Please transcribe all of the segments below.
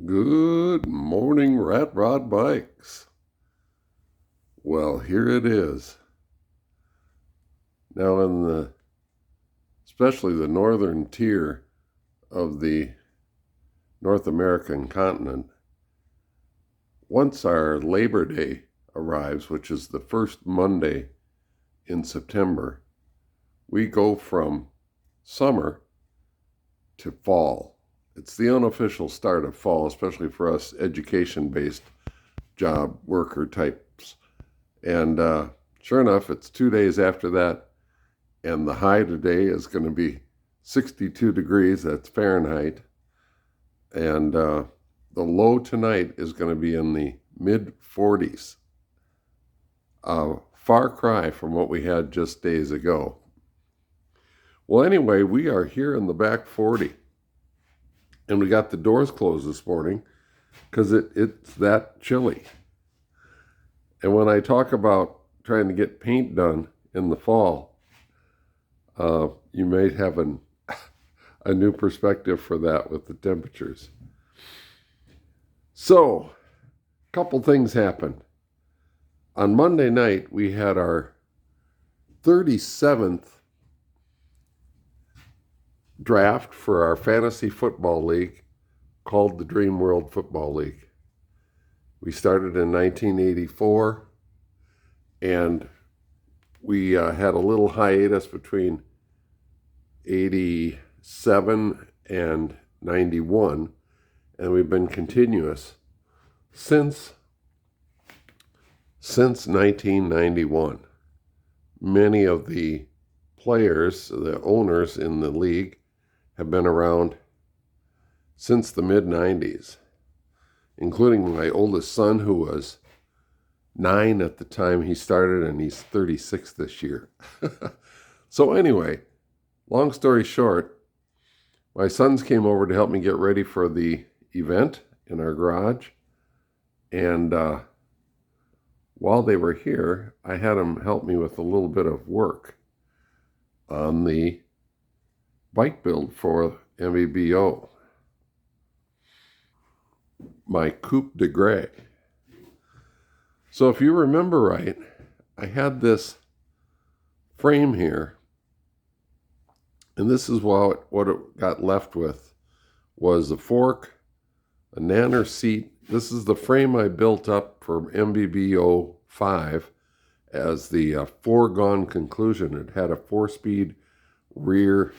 Good morning, Rat Rod Bikes. Well, here it is. Now especially the northern tier of the North American continent, once our Labor Day arrives, which is the first Monday in September, we go from summer to fall. It's the unofficial start of fall, especially for us education-based job worker types. And sure enough, it's 2 days after that, and the high today is going to be 62 degrees, that's Fahrenheit. And the low tonight is going to be in the mid-40s. A far cry from what we had just days ago. Well, anyway, we are here in the back 40. And we got the doors closed this morning because it's that chilly. And when I talk about trying to get paint done in the fall, you may have a new perspective for that with the temperatures. So, a couple things happened. On Monday night, we had our 37th draft for our fantasy football league called the Dream World Football League. We started in 1984, and we had a little hiatus between 87 and 91, and we've been continuous since 1991. Many of the players, the owners in the league, have been around since the mid-90s, including my oldest son, who was 9 at the time he started, and he's 36 this year. So anyway, long story short, my sons came over to help me get ready for the event in our garage, and while they were here, I had them help me with a little bit of work on the bike build for MVBO, my Coupe de Grey. So if you remember right, I had this frame here, and this is what it got left with was a fork, a nanner seat. This is the frame I built up for MVBO 5 as the foregone conclusion. It had a 4-speed rear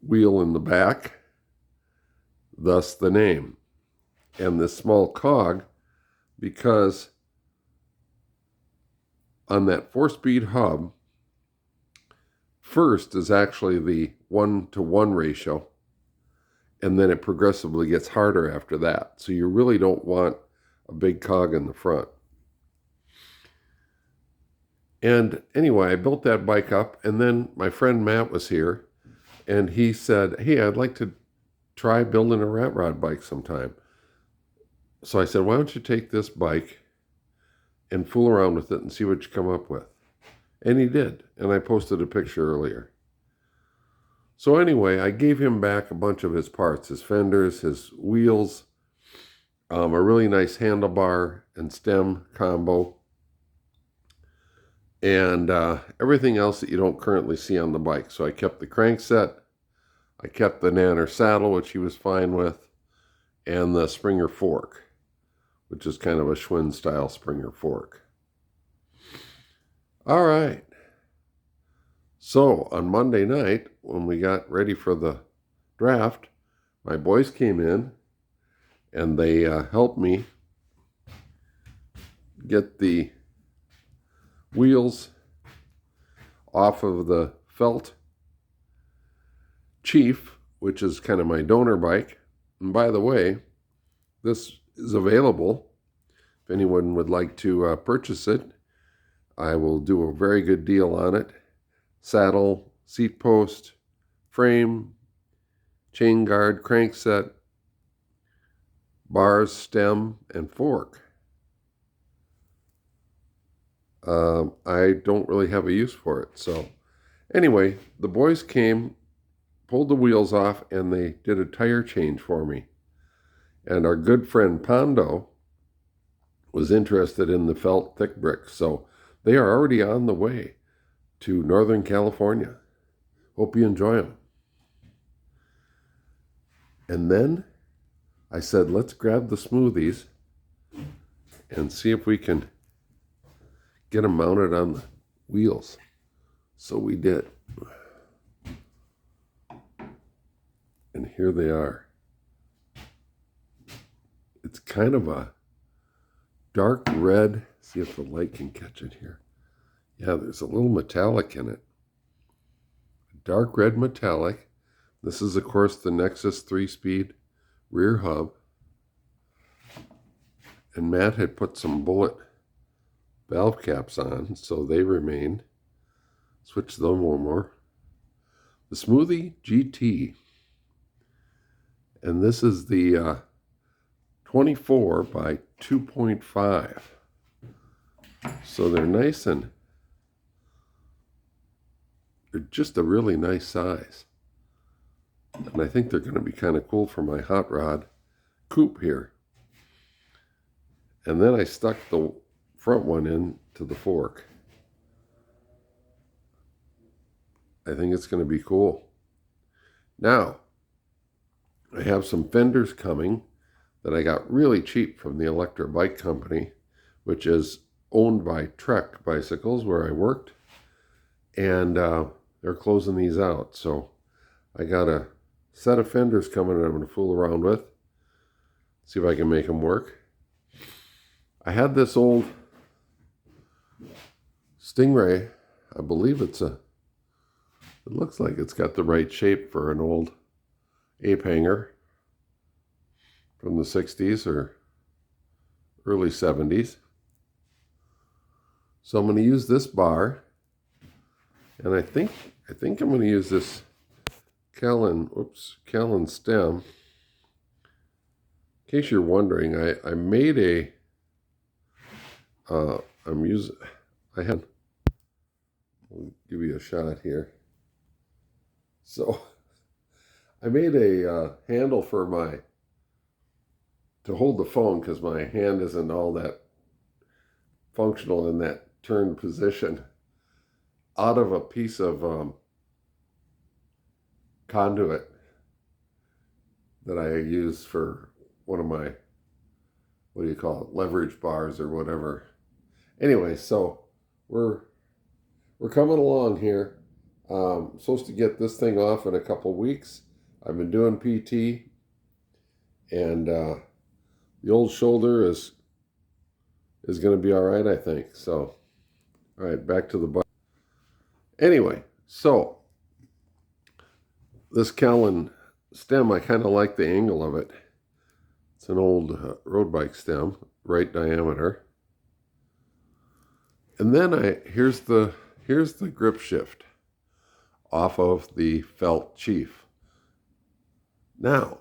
wheel in the back, thus the name. And this small cog, because on that 4-speed hub, first is actually the 1-to-1 ratio, and then it progressively gets harder after that. So you really don't want a big cog in the front. And anyway, I built that bike up, and then my friend Matt was here, and he said, hey, I'd like to try building a rat rod bike sometime. So I said, why don't you take this bike and fool around with it and see what you come up with? And he did, and I posted a picture earlier. So anyway, I gave him back a bunch of his parts, his fenders, his wheels, a really nice handlebar and stem combo, and everything else that you don't currently see on the bike. So I kept the crankset, I kept the nanner saddle, which he was fine with, and the Springer fork, which is kind of a Schwinn-style Springer fork. All right. So on Monday night, when we got ready for the draft, my boys came in, and they helped me get the wheels off of the Felt Chief, which is kind of my donor bike. And by the way, this is available. If anyone would like to purchase it, I will do a very good deal on it. Saddle, seat post, frame, chain guard, crankset, bars, stem, and fork. I don't really have a use for it. So anyway, the boys came, pulled the wheels off, and they did a tire change for me. And our good friend Pondo was interested in the felt thick bricks. So they are already on the way to Northern California. Hope you enjoy them. And then I said, let's grab the smoothies and see if we can get them mounted on the wheels. So we did. And here they are. It's kind of a dark red. See if the light can catch it here. Yeah, there's a little metallic in it. Dark red metallic. This is, of course, the Nexus 3-speed rear hub. And Matt had put some bullet valve caps on, so they remained. Switch them one more. The Smoothie GT. And this is the 24 by 2.5. So they're nice and they're just a really nice size. And I think they're going to be kind of cool for my hot rod coupe here. And then I stuck the front one into the fork. I think it's going to be cool. Now, I have some fenders coming that I got really cheap from the Electra Bike Company, which is owned by Trek Bicycles, where I worked. And they're closing these out. So I got a set of fenders coming that I'm going to fool around with. See if I can make them work. I had this old Stingray. I believe it looks like it's got the right shape for an old ape hanger from the 60s or early 70s. So I'm going to use this bar, and I think I'm going to use this Callan stem. In case you're wondering, I made a I'll give you a shot here. So I made a handle for to hold the phone, because my hand isn't all that functional in that turned position, out of a piece of conduit that I use for one of my, what do you call it, leverage bars or whatever. Anyway, so we're coming along here. Supposed to get this thing off in a couple weeks. I've been doing PT, and the old shoulder is going to be all right, I think. So, all right, back to the bike. Anyway, so this Callan stem, I kind of like the angle of it. It's an old road bike stem, right diameter. And then here's the grip shift off of the felt Chief. Now,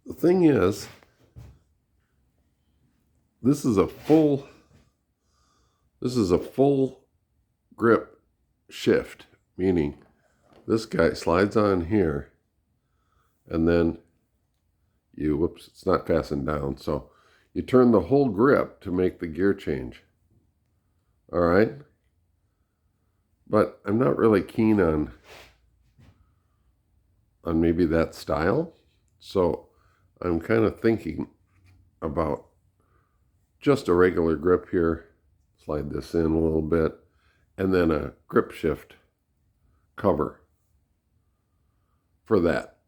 the thing is, this is a full grip shift, meaning this guy slides on here, and then whoops, it's not fastened down, so you turn the whole grip to make the gear change. All right? But I'm not really keen on maybe that style, so I'm kind of thinking about just a regular grip here. Slide this in a little bit, and then a grip shift cover for that.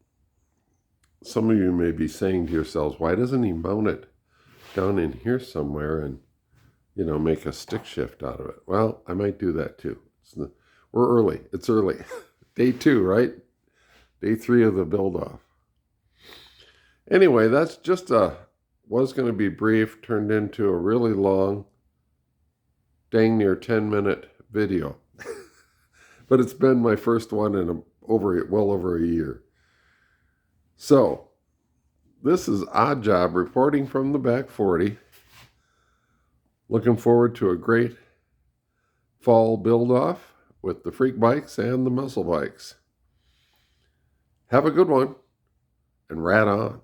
Some of you may be saying to yourselves, why doesn't he mount it down in here somewhere and, make a stick shift out of it? Well, I might do that too. We're early. It's early. Day 2, right? Day 3 of the build-off. Anyway, that's just was going to be brief, turned into a really long, dang near 10-minute video. But it's been my first one in well over a year. So, this is Odd Job reporting from the back 40. Looking forward to a great fall build-off with the freak bikes and the muscle bikes. Have a good one, and rat on.